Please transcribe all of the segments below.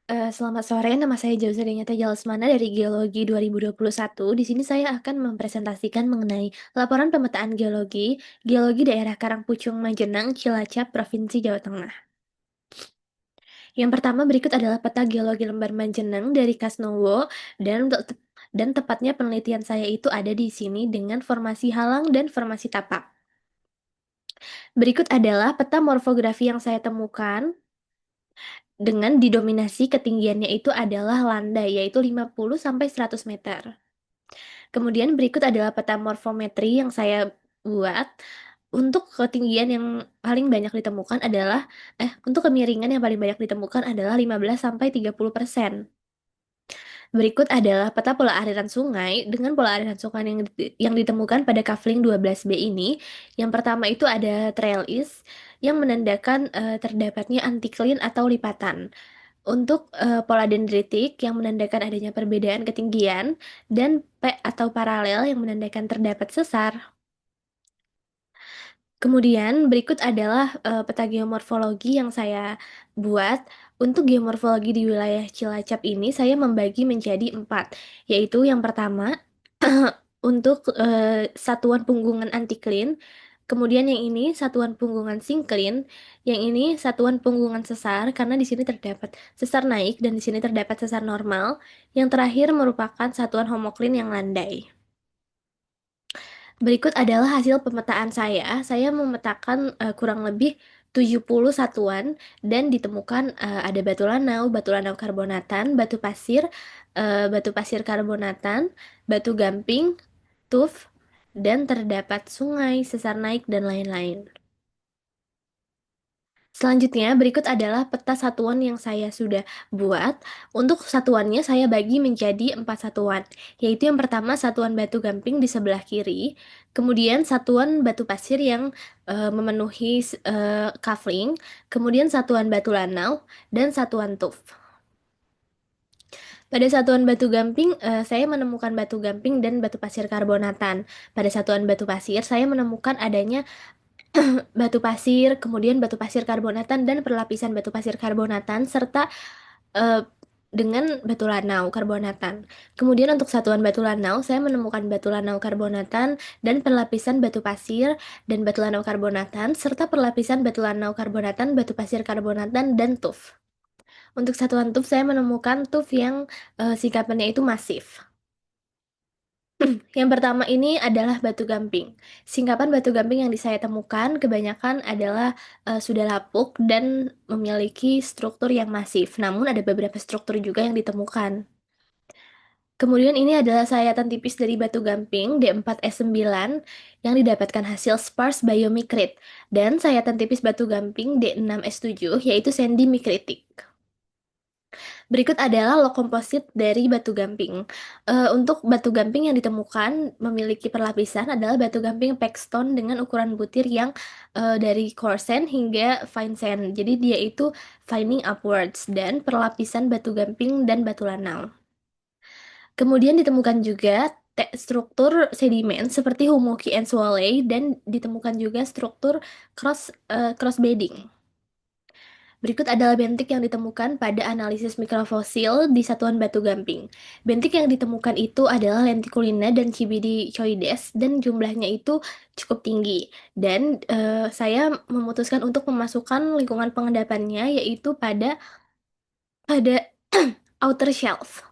Selamat sore, nama saya Jauza Denyata Jalesmana dari Geologi 2021. Di sini saya akan mempresentasikan mengenai laporan pemetaan geologi, geologi daerah Karangpucung Majenang, Cilacap, Provinsi Jawa Tengah. Yang pertama berikut adalah peta geologi lembar Majenang dari Kasnowo dan tepatnya penelitian saya itu ada di sini dengan formasi halang dan formasi tapak. Berikut adalah peta morfografi yang saya temukan dengan didominasi ketinggiannya itu adalah landai, yaitu 50 sampai 100 meter. Kemudian berikut adalah peta morfometri yang saya buat. Untuk ketinggian yang paling banyak ditemukan adalah, untuk kemiringan yang paling banyak ditemukan adalah 15 sampai 30%. Berikut adalah peta pola aliran sungai dengan pola aliran sungai yang ditemukan pada kafling 12B ini. Yang pertama itu ada trail east yang menandakan terdapatnya antiklin atau lipatan. Untuk pola dendritik yang menandakan adanya perbedaan ketinggian dan P atau paralel yang menandakan terdapat sesar. Kemudian berikut adalah peta geomorfologi yang saya buat. Untuk geomorfologi di wilayah Cilacap ini saya membagi menjadi 4, yaitu yang pertama untuk satuan punggungan antiklin, kemudian yang ini satuan punggungan sinklin, yang ini satuan punggungan sesar karena di sini terdapat sesar naik dan di sini terdapat sesar normal, yang terakhir merupakan satuan homoklin yang landai. Berikut adalah hasil pemetaan saya. Saya memetakan kurang lebih 70 satuan dan ditemukan ada batu lanau karbonatan, batu pasir karbonatan, batu gamping, tuf, dan terdapat sungai, sesar naik, dan lain-lain. Selanjutnya, berikut adalah peta satuan yang saya sudah buat. Untuk satuannya, saya bagi menjadi 4 satuan, yaitu yang pertama satuan batu gamping di sebelah kiri, kemudian satuan batu pasir yang memenuhi kafling, kemudian satuan batu lanau, dan satuan tuf. Pada satuan batu gamping, saya menemukan batu gamping dan batu pasir karbonatan. Pada satuan batu pasir, saya menemukan adanya batu pasir, kemudian batu pasir karbonatan dan perlapisan batu pasir karbonatan serta eh, dengan batu lanau karbonatan. Kemudian untuk satuan batu lanau, saya menemukan batu lanau karbonatan dan perlapisan batu pasir dan batu lanau karbonatan serta perlapisan batu lanau karbonatan, batu pasir karbonatan dan tuf. Untuk satuan tuf, saya menemukan tuf yang singkatannya itu masif. Yang pertama ini adalah batu gamping. Singkapan batu gamping yang saya temukan kebanyakan adalah sudah lapuk dan memiliki struktur yang masif. Namun ada beberapa struktur juga yang ditemukan. Kemudian ini adalah sayatan tipis dari batu gamping D4S9 yang didapatkan hasil sparse biomicrete dan sayatan tipis batu gamping D6S7 yaitu sandy micritic. Berikut adalah log komposit dari batu gamping. Untuk batu gamping yang ditemukan memiliki perlapisan adalah batu gamping Paxton dengan ukuran butir yang dari coarse sand hingga fine sand. Jadi dia itu fining upwards dan perlapisan batu gamping dan batu lanau. Kemudian ditemukan juga struktur sedimen seperti humuki and swallow dan ditemukan juga struktur cross bedding. Berikut adalah bentik yang ditemukan pada analisis mikrofosil di satuan batu gamping. Bentik yang ditemukan itu adalah lenticulina dan chibidicoides dan jumlahnya itu cukup tinggi. Dan saya memutuskan untuk memasukkan lingkungan pengendapannya yaitu pada outer shelf.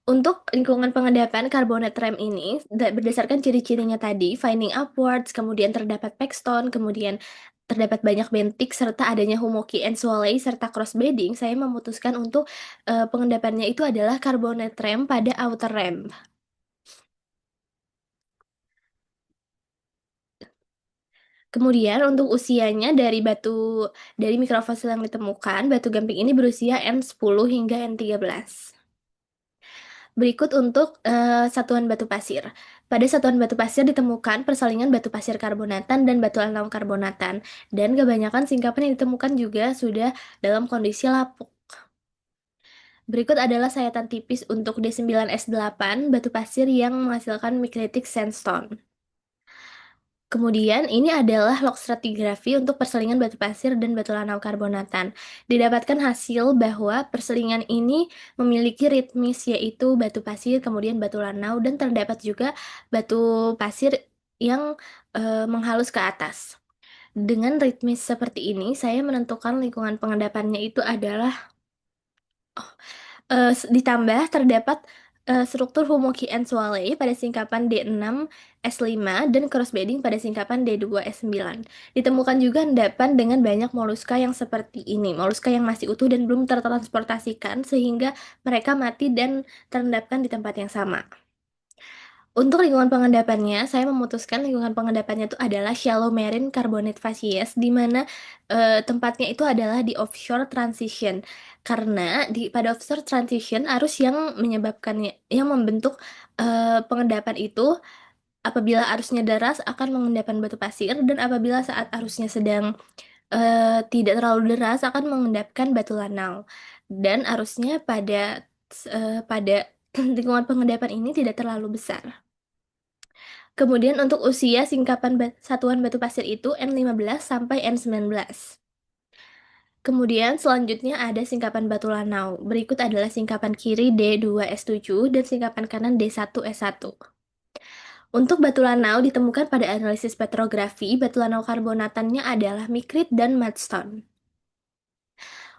Untuk lingkungan pengendapan karbonat rem ini, berdasarkan ciri-cirinya tadi, finding upwards, kemudian terdapat paxton, kemudian terdapat banyak bentik, serta adanya humoki and swallow, serta crossbedding, saya memutuskan untuk pengendapannya itu adalah karbonat rem pada outer rem. Kemudian untuk usianya dari mikrofosil yang ditemukan, batu gamping ini berusia N10 hingga N13. Berikut untuk satuan batu pasir. Pada satuan batu pasir ditemukan persalingan batu pasir karbonatan dan batu alam karbonatan. Dan kebanyakan singkapan yang ditemukan juga sudah dalam kondisi lapuk. Berikut adalah sayatan tipis untuk D9S8, batu pasir yang menghasilkan micritic sandstone. Kemudian ini adalah log stratigrafi untuk perselingan batu pasir dan batu lanau karbonatan. Didapatkan hasil bahwa perselingan ini memiliki ritmis, yaitu batu pasir, kemudian batu lanau, dan terdapat juga batu pasir yang menghalus ke atas. Dengan ritmis seperti ini, saya menentukan lingkungan pengendapannya itu adalah ditambah terdapat struktur Fumoki and Swaley pada singkapan D6S5 dan crossbedding pada singkapan D2S9. Ditemukan juga endapan dengan banyak moluska yang seperti ini, moluska yang masih utuh dan belum tertransportasikan sehingga mereka mati dan terendapkan di tempat yang sama. Untuk lingkungan pengendapannya, saya memutuskan lingkungan pengendapannya itu adalah shallow marine carbonate facies, di mana tempatnya itu adalah di offshore transition. Karena pada offshore transition arus yang menyebabkannya, yang membentuk pengendapan itu, apabila arusnya deras akan mengendapkan batu pasir, dan apabila saat arusnya sedang tidak terlalu deras akan mengendapkan batu lanau. Dan arusnya pada lingkungan pengendapan ini tidak terlalu besar. Kemudian untuk usia singkapan satuan batu pasir itu N15 sampai N19. Kemudian selanjutnya ada singkapan batu lanau. Berikut adalah singkapan kiri D2S7 dan singkapan kanan D1S1. Untuk batu lanau ditemukan pada analisis petrografi, batu lanau karbonatannya adalah mikrit dan mudstone.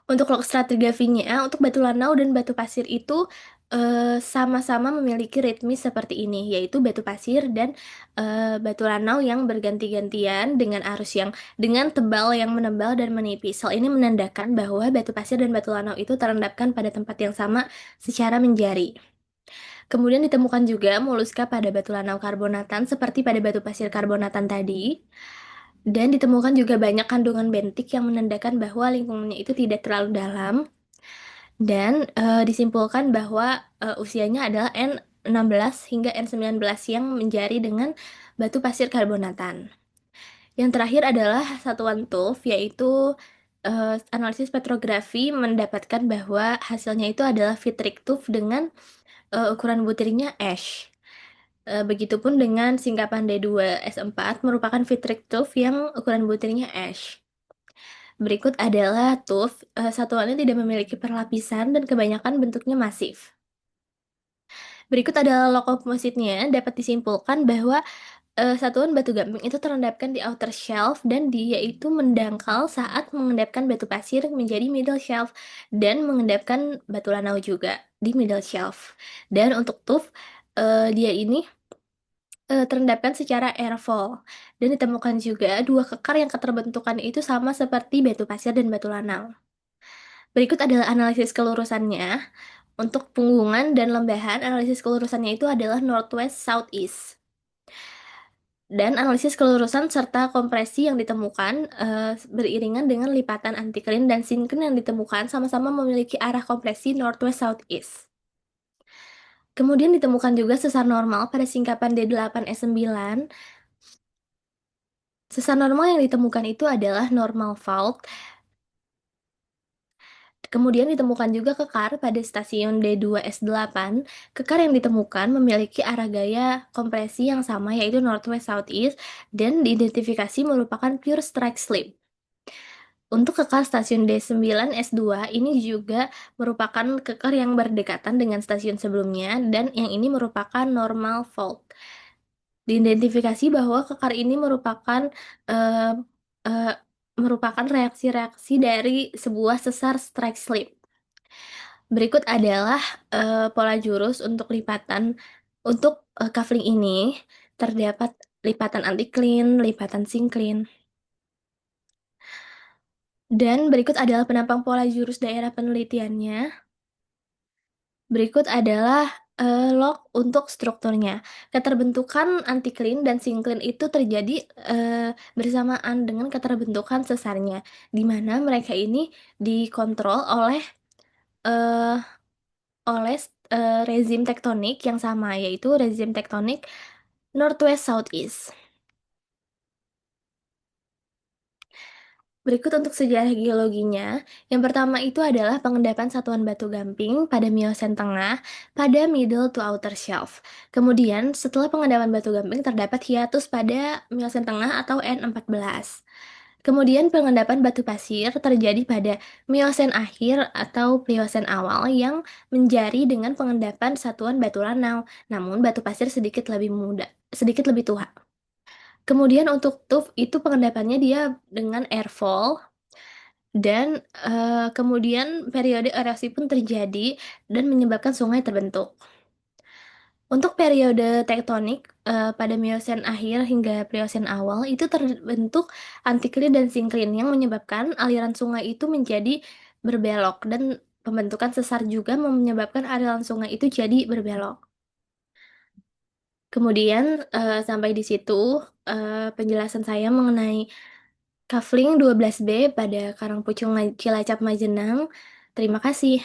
Untuk log stratigrafinya, untuk batu lanau dan batu pasir itu sama-sama memiliki ritmis seperti ini, yaitu batu pasir dan batu lanau yang berganti-gantian dengan arus yang dengan tebal yang menebal dan menipis. Hal ini menandakan bahwa batu pasir dan batu lanau itu terendapkan pada tempat yang sama secara menjari. Kemudian ditemukan juga moluska pada batu lanau karbonatan seperti pada batu pasir karbonatan tadi. Dan ditemukan juga banyak kandungan bentik yang menandakan bahwa lingkungannya itu tidak terlalu dalam. Dan disimpulkan bahwa usianya adalah N16 hingga N19 yang menjari dengan batu pasir karbonatan. Yang terakhir adalah satuan TUF, yaitu analisis petrografi mendapatkan bahwa hasilnya itu adalah vitrik TUF dengan ukuran butirnya ash. Begitupun dengan singkapan D2S4 merupakan vitrik TUF yang ukuran butirnya ash. Berikut adalah TUF, satuannya tidak memiliki perlapisan dan kebanyakan bentuknya masif. Berikut adalah log kompositnya, dapat disimpulkan bahwa satuan batu gamping itu terendapkan di outer shelf dan dia itu mendangkal saat mengendapkan batu pasir menjadi middle shelf dan mengendapkan batu lanau juga di middle shelf. Dan untuk TUF, dia ini terendapkan secara airfall dan ditemukan juga dua kekar yang keterbentukan itu sama seperti batu pasir dan batu lanau. Berikut adalah analisis kelurusannya. Untuk punggungan dan lembahan, analisis kelurusannya itu adalah northwest southeast. Dan analisis kelurusan serta kompresi yang ditemukan beriringan dengan lipatan antiklin dan sinklin yang ditemukan sama-sama memiliki arah kompresi northwest southeast. Kemudian ditemukan juga sesar normal pada singkapan D8S9. Sesar normal yang ditemukan itu adalah normal fault. Kemudian ditemukan juga kekar pada stasiun D2S8. Kekar yang ditemukan memiliki arah gaya kompresi yang sama yaitu northwest southeast dan diidentifikasi merupakan pure strike slip. Untuk kekar stasiun D9S2 ini juga merupakan kekar yang berdekatan dengan stasiun sebelumnya dan yang ini merupakan normal fault. Diidentifikasi bahwa kekar ini eh, eh, merupakan reaksi-reaksi dari sebuah sesar strike slip. Berikut adalah pola jurus untuk lipatan. Untuk kafling ini terdapat lipatan antiklin, lipatan sinklin. Dan berikut adalah penampang pola jurus daerah penelitiannya. Berikut adalah log untuk strukturnya. Keterbentukan antiklin dan sinklin itu terjadi bersamaan dengan keterbentukan sesarnya, di mana mereka ini dikontrol oleh eh, rezim tektonik yang sama, yaitu rezim tektonik Northwest Southeast. Berikut untuk sejarah geologinya. Yang pertama itu adalah pengendapan satuan batu gamping pada Miocene tengah pada Middle to Outer Shelf. Kemudian, setelah pengendapan batu gamping terdapat hiatus pada Miocene tengah atau N14. Kemudian pengendapan batu pasir terjadi pada Miocene akhir atau Pliocene awal yang menjadi dengan pengendapan satuan batu lanau. Namun batu pasir sedikit lebih tua. Kemudian untuk tuff itu pengendapannya dia dengan airfall dan kemudian periode erosi pun terjadi dan menyebabkan sungai terbentuk. Untuk periode tektonik pada Miocene akhir hingga Pliocene awal itu terbentuk antiklin dan sinklin yang menyebabkan aliran sungai itu menjadi berbelok dan pembentukan sesar juga menyebabkan aliran sungai itu jadi berbelok. Kemudian sampai di situ penjelasan saya mengenai Kafling 12B pada Karangpucung Cilacap Majenang. Terima kasih.